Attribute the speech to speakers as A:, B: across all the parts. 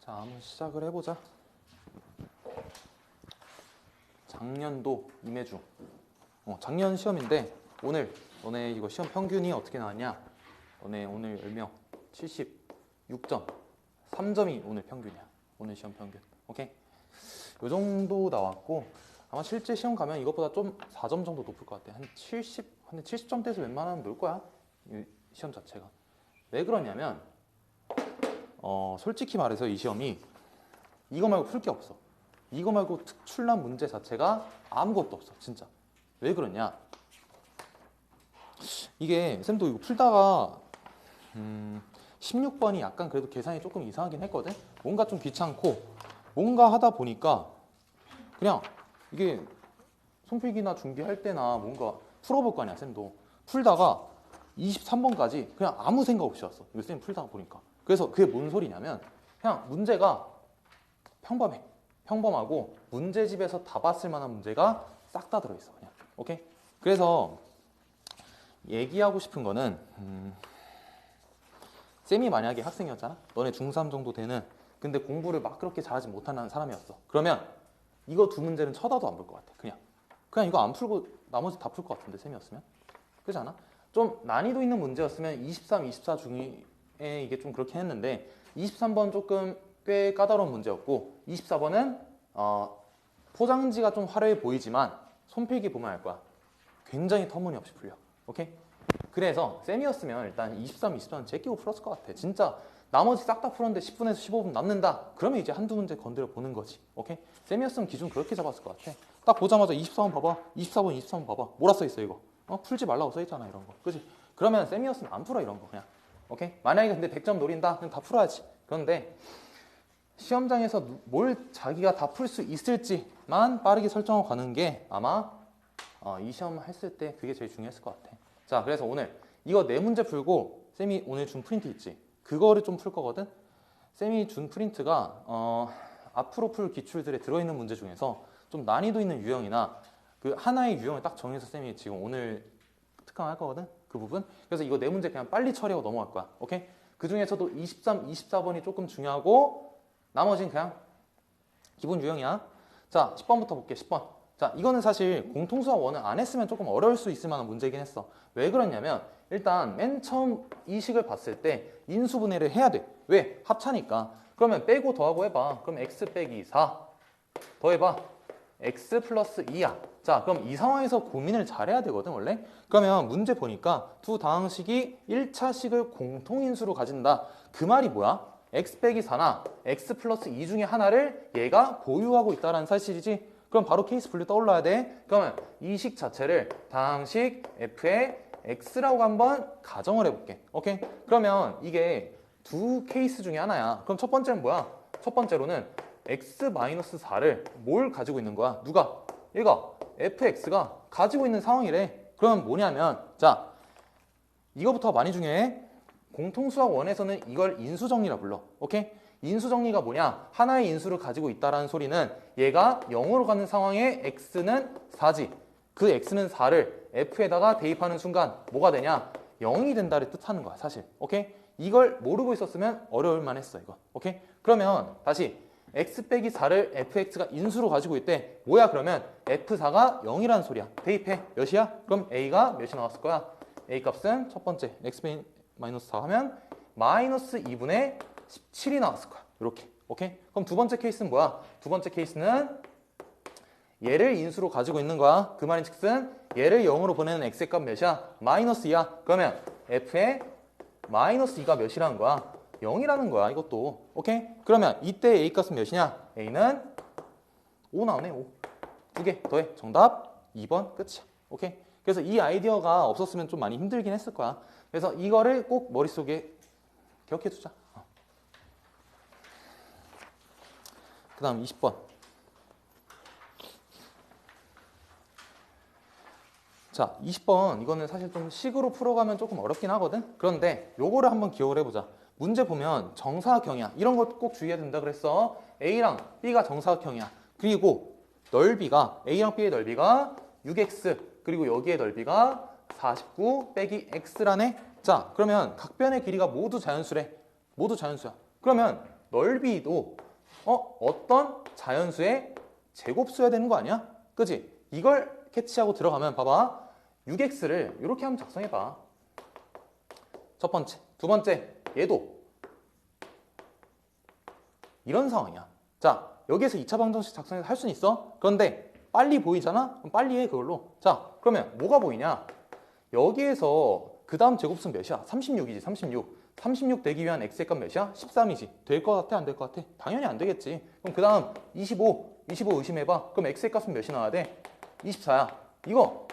A: 자, 한번 시작을 해보자. 작년도 임해중. 작년 시험인데 오늘 너네 이거 시험 평균이 어떻게 나왔냐? 너네 오늘 10명 76점 3점이 오늘 평균이야. 오늘 시험 평균. 오케이? 요 정도 나왔고 아마 실제 시험 가면 이것보다 좀 4점 정도 높을 것 같아. 한 70점대에서 웬만하면 놀 거야. 이 시험 자체가. 왜 그러냐면 솔직히 말해서 이 시험이 이거 말고 풀 게 없어. 이거 말고 특출난 문제 자체가 아무것도 없어. 진짜. 왜 그러냐? 이게 쌤도 이거 풀다가 16번이 약간 그래도 계산이 조금 이상하긴 했거든. 뭔가 좀 귀찮고 뭔가 하다 보니까 그냥 이게 손필기나 준비할 때나 뭔가 풀어볼 거 아니야. 쌤도 풀다가 23번까지 그냥 아무 생각 없이 왔어. 이거 쌤 풀다가 보니까. 그래서 그게 뭔 소리냐면 그냥 문제가 평범해. 평범하고 문제집에서 다 봤을 만한 문제가 싹 다 들어있어. 그냥. 오케이? 그래서 얘기하고 싶은 거는 쌤이 만약에 학생이었잖아. 너네 중3 정도 되는 근데 공부를 막 그렇게 잘하지 못하는 사람이었어. 그러면 이거 두 문제는 쳐다도 안 볼 것 같아. 그냥 이거 안 풀고 나머지 다 풀 것 같은데 쌤이었으면. 그렇지 않아? 좀 난이도 있는 문제였으면 23, 24 중에 이게 좀 그렇게 했는데 23번 조금 꽤 까다로운 문제였고 24번은 포장지가 좀 화려해 보이지만 손필기 보면 알 거야. 굉장히 터무니없이 풀려. 오케이? 그래서 쌤이었으면 일단 23, 24는 제끼고 풀었을 것 같아. 진짜 나머지 싹 다 풀었는데 10분에서 15분 남는다. 그러면 이제 한두 문제 건드려 보는 거지. 오케이? 쌤이었으면 기준 그렇게 잡았을 것 같아. 딱 보자마자 24번 봐봐. 24번, 23번 봐봐. 뭐라 써있어 이거? 풀지 말라고 써있잖아 이런 거. 그치? 그러면 쌤이었으면 안 풀어 이런 거 그냥. 오케이? 만약에 근데 100점 노린다? 그럼 다 풀어야지. 그런데 시험장에서 뭘 자기가 다 풀 수 있을지만 빠르게 설정하고 가는 게 아마 이 시험 했을 때 그게 제일 중요했을 것 같아. 자, 그래서 오늘 이거 네 문제 풀고 쌤이 오늘 준 프린트 있지? 그거를 좀 풀 거거든? 쌤이 준 프린트가 앞으로 풀 기출들에 들어있는 문제 중에서 좀 난이도 있는 유형이나 그 하나의 유형을 딱 정해서 쌤이 지금 오늘 특강할 거거든? 그 부분. 그래서 이거 네 문제 그냥 빨리 처리하고 넘어갈 거야. 오케이? 그 중에서도 23, 24번이 조금 중요하고 나머지는 그냥 기본 유형이야. 자, 10번부터 볼게. 10번. 자, 이거는 사실 공통수학 1을 안 했으면 조금 어려울 수 있을 만한 문제이긴 했어. 왜 그러냐면 일단 맨 처음 이 식을 봤을 때 인수분해를 해야 돼. 왜? 합차니까. 그러면 빼고 더하고 해봐. 그럼 x 빼기 4 더해봐. x 플러스 2야. 자, 그럼 이 상황에서 고민을 잘해야 되거든 원래. 그러면 문제 보니까 두 다항식이 1차식을 공통인수로 가진다. 그 말이 뭐야? x 빼기 4나 x 플러스 2 중에 하나를 얘가 보유하고 있다는 사실이지. 그럼 바로 케이스 분류 떠올라야 돼. 그러면 이 식 자체를 다항식 f의 x라고 한번 가정을 해볼게. 오케이? 그러면 이게 두 케이스 중에 하나야. 그럼 첫 번째는 뭐야? 첫 번째로는 x-4를 뭘 가지고 있는 거야? 누가? 얘가 fx가 가지고 있는 상황이래. 그러면 뭐냐면 자, 이거부터 많이 중요해. 공통수학 1에서는 이걸 인수정리라 불러. 오케이? 인수정리가 뭐냐? 하나의 인수를 가지고 있다라는 소리는 얘가 0으로 가는 상황에 x는 4지. 그 x는 4를 f에다가 대입하는 순간 뭐가 되냐? 0이 된다를 뜻하는 거야 사실. 오케이? 이걸 모르고 있었으면 어려울 만했어 이거. 오케이? 그러면 다시 x 빼기 4를 fx가 인수로 가지고 있대. 뭐야 그러면 f4가 0이라는 소리야. 대입해. 몇이야? 그럼 a가 몇이 나왔을 거야? a 값은 첫 번째 x 마이너스 4 하면 마이너스 2분의 17이 나왔을 거야. 이렇게. 오케이? 그럼 두 번째 케이스는 뭐야? 두 번째 케이스는 얘를 인수로 가지고 있는 거야. 그 말인 즉슨 얘를 0으로 보내는 x의 값 몇이야? 마이너스 2야. 그러면 f의 마이너스 2가 몇이라는 거야? 0이라는 거야. 이것도. 오케이? 그러면 이때 a 값은 몇이냐? a는 5 나오네. 5. 두 개 더해. 정답 2번 끝이야. 오케이? 그래서 이 아이디어가 없었으면 좀 많이 힘들긴 했을 거야. 그래서 이거를 꼭 머릿속에 기억해 두자. 그 다음 20번. 자, 20번 이거는 사실 좀 식으로 풀어가면 조금 어렵긴 하거든. 그런데 요거를 한번 기억을 해보자. 문제 보면 정사각형이야. 이런 것 꼭 주의해야 된다 그랬어. A랑 B가 정사각형이야. 그리고 넓이가 A랑 B의 넓이가 6x 그리고 여기의 넓이가 49 빼기 x라네. 자, 그러면 각변의 길이가 모두 자연수래. 모두 자연수야. 그러면 넓이도 어떤 자연수의 제곱수여야 되는 거 아니야? 그지? 이걸 캐치하고 들어가면 봐봐. 6x를 이렇게 한번 작성해봐. 첫 번째. 두 번째. 얘도 이런 상황이야. 자, 여기에서 2차 방정식 작성해서 할 수는 있어. 그런데 빨리 보이잖아? 그럼 빨리 해, 그걸로. 자, 그러면 뭐가 보이냐? 여기에서 그 다음 제곱수는 몇이야? 36이지, 36. 36 되기 위한 x의 값 몇이야? 13이지. 될 것 같아? 안 될 것 같아? 당연히 안 되겠지. 그럼 그 다음 25 의심해봐. 그럼 x의 값은 몇이 나와야 돼? 24야. 이거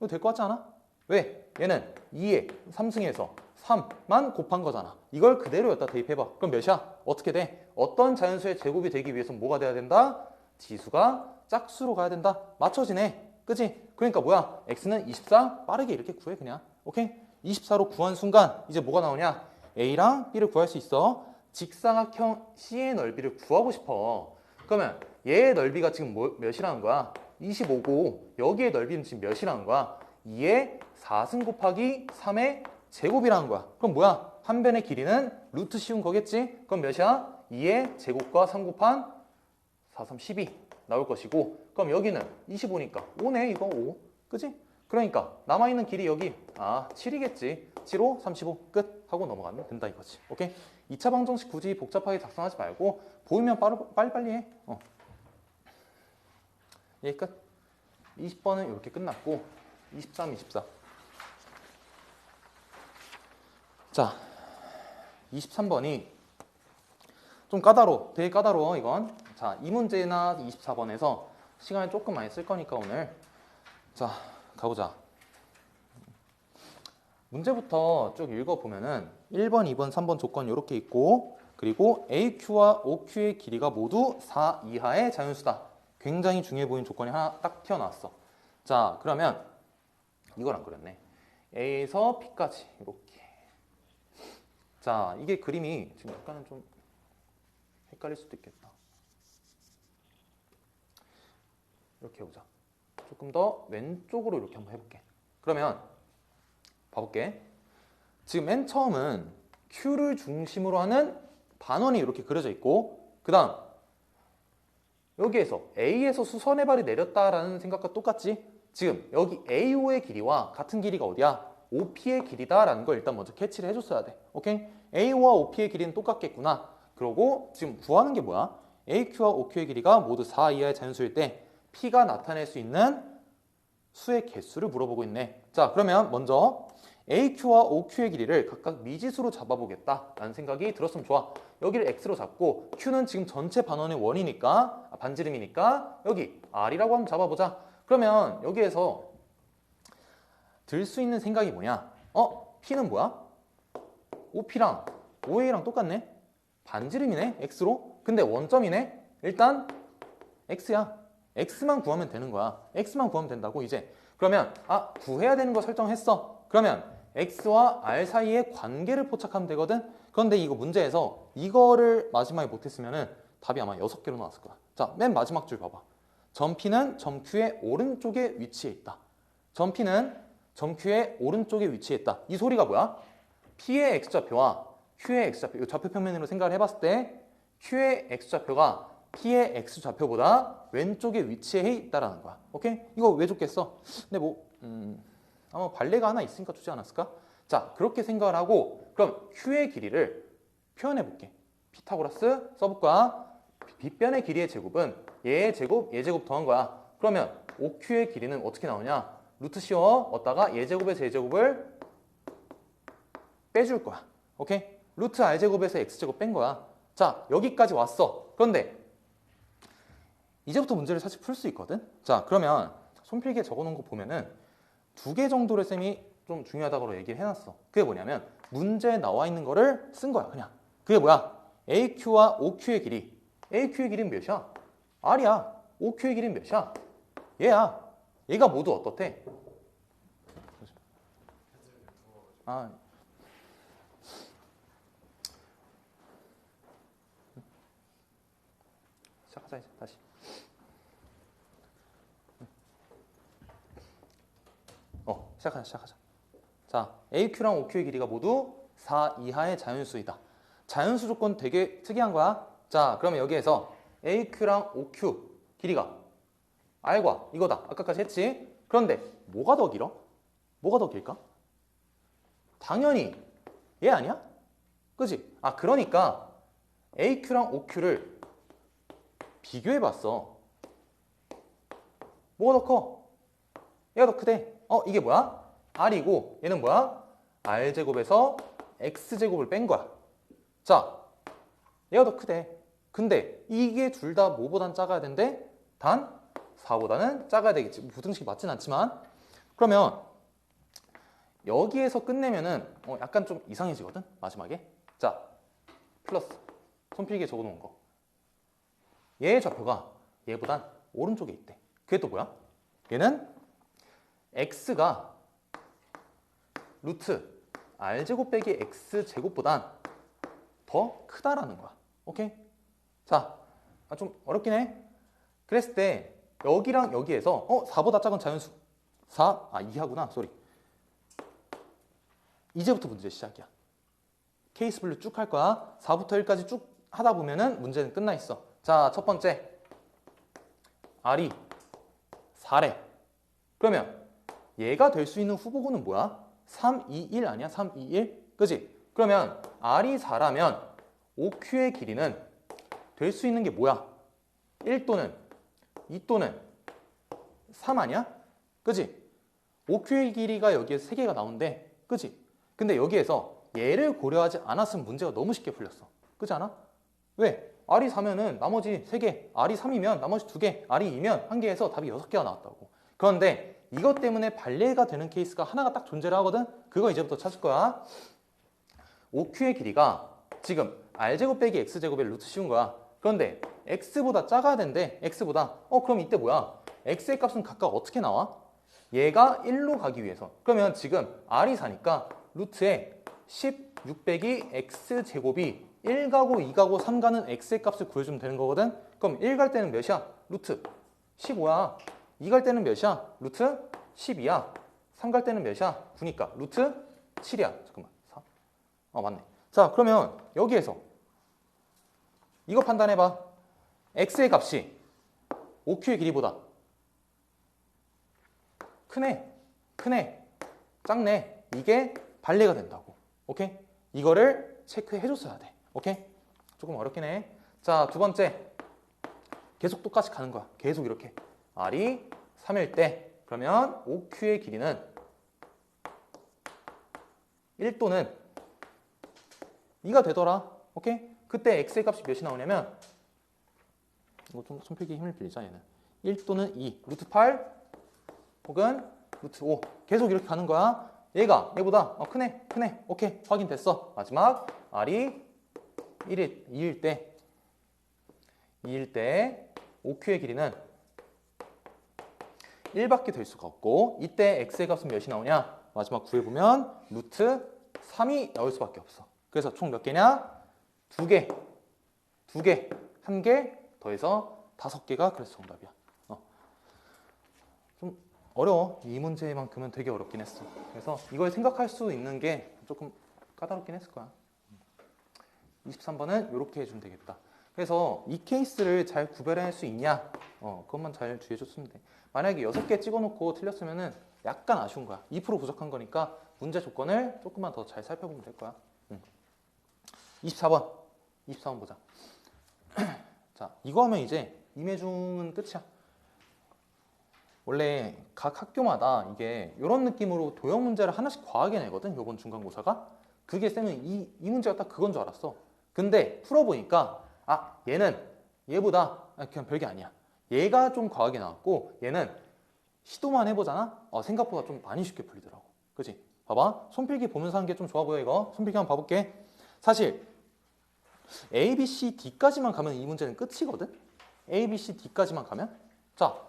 A: 될 것 같지 않아? 왜? 얘는 2에 3승에서 3만 곱한 거잖아. 이걸 그대로 여기다 대입해봐. 그럼 몇이야? 어떻게 돼? 어떤 자연수의 제곱이 되기 위해서는 뭐가 돼야 된다? 지수가 짝수로 가야 된다. 맞춰지네. 그치? 그러니까 뭐야? x는 24 빠르게 이렇게 구해 그냥. 오케이? 24로 구한 순간 이제 뭐가 나오냐? a랑 b를 구할 수 있어. 직사각형 C의 넓이를 구하고 싶어. 그러면 얘의 넓이가 지금 몇이라는 거야? 25고 여기의 넓이는 지금 몇이라는 거야? 2의 4승 곱하기 3의 제곱이라는 거야. 그럼 뭐야? 한 변의 길이는 루트 씌운 거겠지? 그럼 몇이야? 2의 제곱과 3 곱한 4, 3, 12 나올 것이고, 그럼 여기는 25니까 5네. 이거 5. 그치? 그러니까 남아있는 길이 여기 7이겠지. 7호 35 끝 하고 넘어가면 된다 이거지. 오케이? 2차 방정식 굳이 복잡하게 작성하지 말고 보이면 빨리빨리 해. 예, 끝. 20번은 이렇게 끝났고 23, 24. 자, 23번이 좀 까다로워. 되게 까다로워 이건. 자, 이 문제나 24번에서 시간을 조금 많이 쓸 거니까 오늘. 자, 가보자. 문제부터 쭉 읽어보면은 1번, 2번, 3번 조건 이렇게 있고, 그리고 AQ와 OQ의 길이가 모두 4 이하의 자연수다. 굉장히 중요해 보이는 조건이 하나 딱 튀어나왔어. 자, 그러면 이걸 안 그렸네. A에서 P까지 이렇게. 자, 이게 그림이 지금 약간은 좀 헷갈릴 수도 있겠다. 이렇게 해보자. 조금 더 왼쪽으로 이렇게 한번 해볼게. 그러면 봐볼게. 지금 맨 처음은 Q를 중심으로 하는 반원이 이렇게 그려져 있고, 그 다음 여기에서 A에서 수선의 발이 내렸다라는 생각과 똑같지? 지금 여기 AO의 길이와 같은 길이가 어디야? OP의 길이다라는 걸 일단 먼저 캐치를 해줬어야 돼. 오케이? AO와 OP의 길이는 똑같겠구나. 그러고 지금 구하는 게 뭐야? AQ와 OQ의 길이가 모두 4 이하의 자연수일 때 P가 나타낼 수 있는 수의 개수를 물어보고 있네. 자, 그러면 먼저 AQ와 OQ의 길이를 각각 미지수로 잡아보겠다라는 생각이 들었으면 좋아. 여기를 X로 잡고 Q는 지금 전체 반원의 원이니까, 반지름이니까 여기 R이라고 한번 잡아보자. 그러면 여기에서 들 수 있는 생각이 뭐냐? P는 뭐야? OP랑 OA랑 똑같네? 반지름이네? X로? 근데 원점이네? 일단 X야. X만 구하면 되는 거야. X만 구하면 된다고 이제. 그러면 구해야 되는 거 설정했어. 그러면 X와 R 사이의 관계를 포착하면 되거든. 그런데 이거 문제에서 이거를 마지막에 못했으면은 답이 아마 6개로 나왔을 거야. 자, 맨 마지막 줄 봐봐. 점 P는 점 Q의 오른쪽에 위치해 있다. 점 P는 점 Q의 오른쪽에 위치해 있다. 이 소리가 뭐야? P의 X좌표와 Q의 X좌표, 이 좌표평면으로 생각을 해봤을 때 Q의 X좌표가 P의 X좌표보다 왼쪽에 위치해 있다라는 거야. 오케이? 이거 왜 줬겠어? 근데 아마 발레가 하나 있으니까 주지 않았을까? 자, 그렇게 생각을 하고 그럼 Q의 길이를 표현해 볼게. 피타고라스 써볼 거야. 빗변의 길이의 제곱은 얘의 제곱, 얘 제곱 더한 거야. 그러면 OQ의 길이는 어떻게 나오냐? 루트 씌워 얻다가 얘 제곱에서 얘 제곱을 빼줄 거야. 오케이? 루트 R제곱에서 X제곱 뺀 거야. 자, 여기까지 왔어. 그런데 이제부터 문제를 사실 풀 수 있거든. 자, 그러면 손필기에 적어놓은 거 보면은 2개 정도를 쌤이 좀 중요하다고 얘기를 해놨어. 그게 뭐냐면 문제에 나와 있는 거를 쓴 거야 그냥. 그게 뭐야? AQ와 OQ의 길이. AQ의 길이는 몇이야? R이야. OQ의 길이는 몇이야? 얘야. 얘가 모두 어떻대? 시작하자 이제 다시. 시작하자. 자, AQ랑 OQ의 길이가 모두 4 이하의 자연수이다. 자연수 조건 되게 특이한 거야. 자, 그러면 여기에서 AQ랑 OQ 길이가 R과 이거다. 아까까지 했지? 그런데 뭐가 더 길어? 뭐가 더 길까? 당연히 얘 아니야? 그지? 아, 그러니까 AQ랑 OQ를 비교해봤어. 뭐가 더 커? 얘가 더 크대. 이게 뭐야? R이고 얘는 뭐야? R제곱에서 X제곱을 뺀 거야. 자, 얘가 더 크대. 근데 이게 둘 다 뭐보단 작아야 된대? 단 4보다는 작아야 되겠지. 부등식이 맞진 않지만. 그러면 여기에서 끝내면은 약간 좀 이상해지거든? 마지막에. 자, 플러스 손필기에 적어놓은 거. 얘의 좌표가 얘보단 오른쪽에 있대. 그게 또 뭐야? 얘는 x가 루트 r제곱 빼기 x제곱보단 더 크다라는 거야. 오케이? 자, 좀 어렵긴 해. 그랬을 때 여기랑 여기에서 4보다 작은 자연수 2하구나. 쏘리. 이제부터 문제 시작이야. 케이스 분류 쭉 할 거야. 4부터 1까지 쭉 하다 보면은 문제는 끝나 있어. 자, 첫 번째 R이 4래. 그러면 얘가 될 수 있는 후보군은 뭐야? 3, 2, 1 아니야? 3, 2, 1? 그지? 그러면 R이 4라면 OQ의 길이는 될 수 있는 게 뭐야? 1 또는 2 또는 3 아니야? 그지? OQ의 길이가 여기에 3개가 나오는데, 그지? 근데 여기에서 얘를 고려하지 않았으면 문제가 너무 쉽게 풀렸어. 그지 않아? 왜? R이 4면은 나머지 3개, R이 3이면 나머지 2개, R이 2면 1개에서 답이 6개가 나왔다고. 그런데 이것 때문에 발레가 되는 케이스가 하나가 딱 존재를 하거든? 그거 이제부터 찾을 거야. OQ의 길이가 지금 R제곱 빼기 X제곱의 루트 씌운 거야. 그런데 X보다 작아야 된대. X보다. 그럼 이때 뭐야? X의 값은 각각 어떻게 나와? 얘가 1로 가기 위해서. 그러면 지금 R이 4니까 루트에 16 빼기 X제곱이 1 가고 2 가고 3 가는 X의 값을 구해주면 되는 거거든? 그럼 1 갈 때는 몇이야? 루트 15야. 2 갈 때는 몇이야? 루트 12야. 3 갈 때는 몇이야? 9니까 루트 7이야. 잠깐만. 4. 맞네. 자, 그러면 여기에서 이거 판단해봐. X의 값이 OQ의 길이보다 크네, 작네. 이게 발레가 된다고. 오케이? 이거를 체크해줬어야 돼. 오케이? 조금 어렵긴 해. 자, 두 번째. 계속 똑같이 가는 거야. 계속 이렇게. R이 3일 때 그러면 OQ의 길이는 1 또는 2가 되더라. 오케이? 그때 X의 값이 몇이 나오냐면 이거 좀 손필기에 힘을 빌리자 얘는. 1 또는 2, 루트 8 혹은 루트 5 계속 이렇게 가는 거야. 얘보다 크네. 오케이, 확인됐어. 마지막 R이 2일 때 OQ의 길이는 1밖에 될 수가 없고 이때 X의 값은 몇이 나오냐? 마지막 구해보면 루트 3이 나올 수밖에 없어. 그래서 총 몇 개냐? 2개, 1개 더해서 5개가 그래서 정답이야. 좀 어려워. 이 문제만큼은 되게 어렵긴 했어. 그래서 이걸 생각할 수 있는 게 조금 까다롭긴 했을 거야. 23번은 이렇게 해주면 되겠다. 그래서 이 케이스를 잘 구별할 수 있냐? 그것만 잘 주의해줬으면 돼. 만약에 6개 찍어놓고 틀렸으면은 약간 아쉬운 거야. 2% 부족한 거니까 문제 조건을 조금만 더 잘 살펴보면 될 거야. 24번 보자. 자, 이거 하면 이제 임해중은 끝이야. 원래 각 학교마다 이게 이런 느낌으로 도형 문제를 하나씩 과하게 내거든. 요번 중간고사가. 그게 쌤은 이 문제가 딱 그건 줄 알았어. 근데 풀어보니까 얘는 얘보다 그냥 별게 아니야. 얘가 좀 과하게 나왔고 얘는 시도만 해보잖아. 생각보다 좀 많이 쉽게 풀리더라고. 그치? 봐봐. 손필기 보면서 하는 게 좀 좋아 보여 이거. 손필기 한번 봐볼게. 사실 A, B, C, D까지만 가면 이 문제는 끝이거든. A, B, C, D까지만 가면. 자,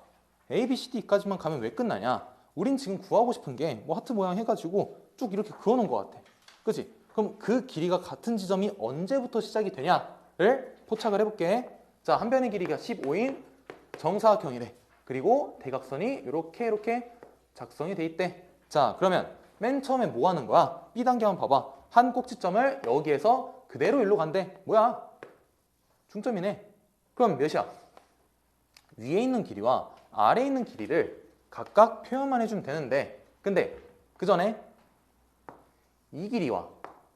A: A, B, C, D까지만 가면 왜 끝나냐? 우린 지금 구하고 싶은 게 뭐 하트 모양 해가지고 쭉 이렇게 그어놓은 것 같아. 그치? 그럼 그 길이가 같은 지점이 언제부터 시작이 되냐를 포착을 해볼게. 자, 한 변의 길이가 15인 정사각형이래. 그리고 대각선이 이렇게 작성이 돼 있대. 자, 그러면 맨 처음에 뭐 하는 거야? B 단계 한번 봐봐. 한 꼭지점을 여기에서 그대로 일로 간대. 뭐야? 중점이네. 그럼 몇이야? 위에 있는 길이와 아래에 있는 길이를 각각 표현만 해주면 되는데, 근데 그 전에 이 길이와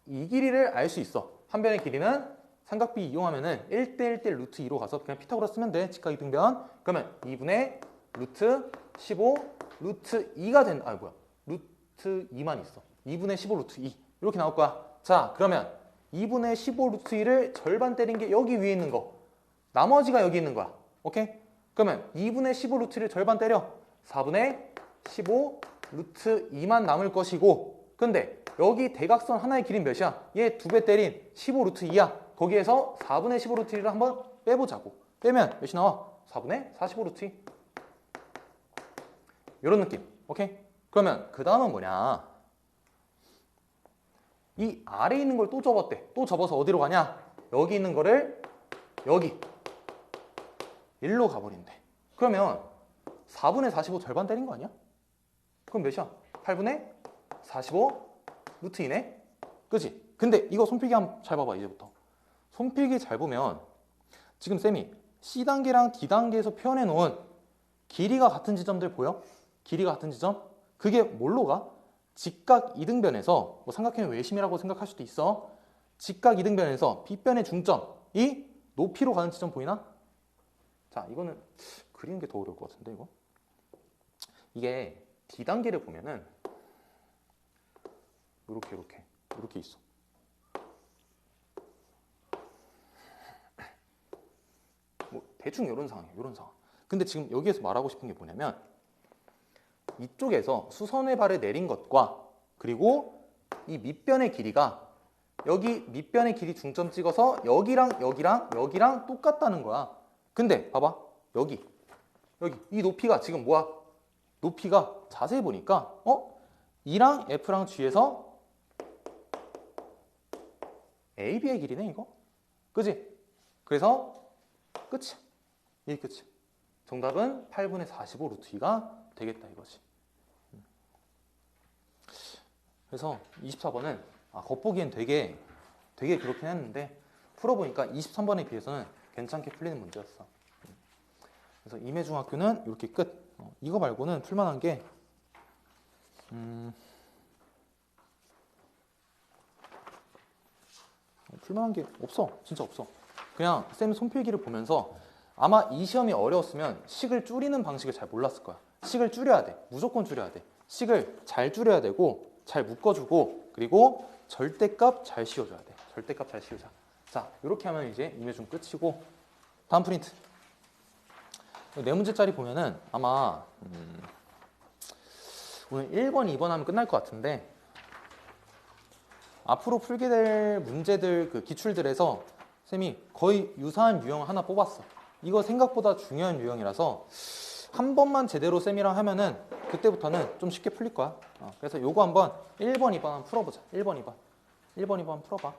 A: 이 길이를 알 수 있어. 한 변의 길이는 삼각비 이용하면은 1대1대 루트 2로 가서 그냥 피타고라스 쓰면 돼. 직각 이등변. 그러면 2분의 루트 15 루트 2가 된다. 아, 뭐야? 루트 2만 있어. 2분의 15 루트 2. 이렇게 나올 거야. 자, 그러면 2분의 15 루트 2를 절반 때린 게 여기 위에 있는 거. 나머지가 여기 있는 거야. 오케이? 그러면 2분의 15 루트를 절반 때려. 4분의 15 루트 2만 남을 것이고, 근데 여기 대각선 하나의 길이는 몇이야? 얘 2배 때린 15 루트 2야. 거기에서 4분의 15 루트 2를 한번 빼보자고. 빼면 몇이 나와? 4분의 45 루트 2. 이런 느낌. 오케이? 그러면 그 다음은 뭐냐? 이 아래에 있는 걸 또 접었대. 또 접어서 어디로 가냐? 여기 있는 거를 여기 일로 가버린대. 그러면 4분의 45 절반 때린 거 아니야? 그럼 몇이야? 8분의 45 루트 2네? 그치? 근데 이거 손필기 한번 잘 봐봐. 이제부터 손필기 잘 보면 지금 쌤이 C단계랑 D단계에서 표현해 놓은 길이가 같은 지점들 보여? 길이가 같은 지점? 그게 뭘로 가? 직각 이등변에서, 뭐 삼각형의 외심이라고 생각할 수도 있어. 직각 이등변에서 B변의 중점이 높이로 가는 지점 보이나? 자, 이거는 그리는 게 더 어려울 것 같은데, 이거? 이게 D단계를 보면은 이렇게 있어. 뭐 대충 이런 상황이에요. 이런 상황. 근데 지금 여기에서 말하고 싶은 게 뭐냐면, 이쪽에서 수선의 발을 내린 것과 그리고 이 밑변의 길이가 여기 밑변의 길이 중점 찍어서 여기랑 똑같다는 거야. 근데 봐봐. 여기 이 높이가 지금 뭐야? 높이가 자세히 보니까 E랑 F랑 G에서 AB의 길이네, 이거. 그지? 그래서 끝이야. 이게 끝이야. 정답은 8분의 45 루트 2가 되겠다, 이거지. 그래서 24번은 겉보기엔 되게 그렇긴 했는데 풀어보니까 23번에 비해서는 괜찮게 풀리는 문제였어. 그래서 임해중학교는 이렇게 끝. 이거 말고는 풀만한 게 풀만한 게 없어. 진짜 없어. 그냥 쌤 손필기를 보면서 아마 이 시험이 어려웠으면 식을 줄이는 방식을 잘 몰랐을 거야. 식을 줄여야 돼. 무조건 줄여야 돼. 식을 잘 줄여야 되고 잘 묶어주고 그리고 절대값 잘 씌워줘야 돼. 절대값 잘 씌우자. 자, 이렇게 하면 이제 임해중 끝이고 다음 프린트. 네 문제짜리 보면은 아마 오늘 1번, 2번 하면 끝날 것 같은데 앞으로 풀게 될 문제들 그 기출들에서 쌤이 거의 유사한 유형 하나 뽑았어. 이거 생각보다 중요한 유형이라서 한 번만 제대로 쌤이랑 하면은 그때부터는 좀 쉽게 풀릴 거야. 그래서 요거 한번 1번, 2번 한번 풀어보자. 1번, 2번. 1번, 2번 풀어봐.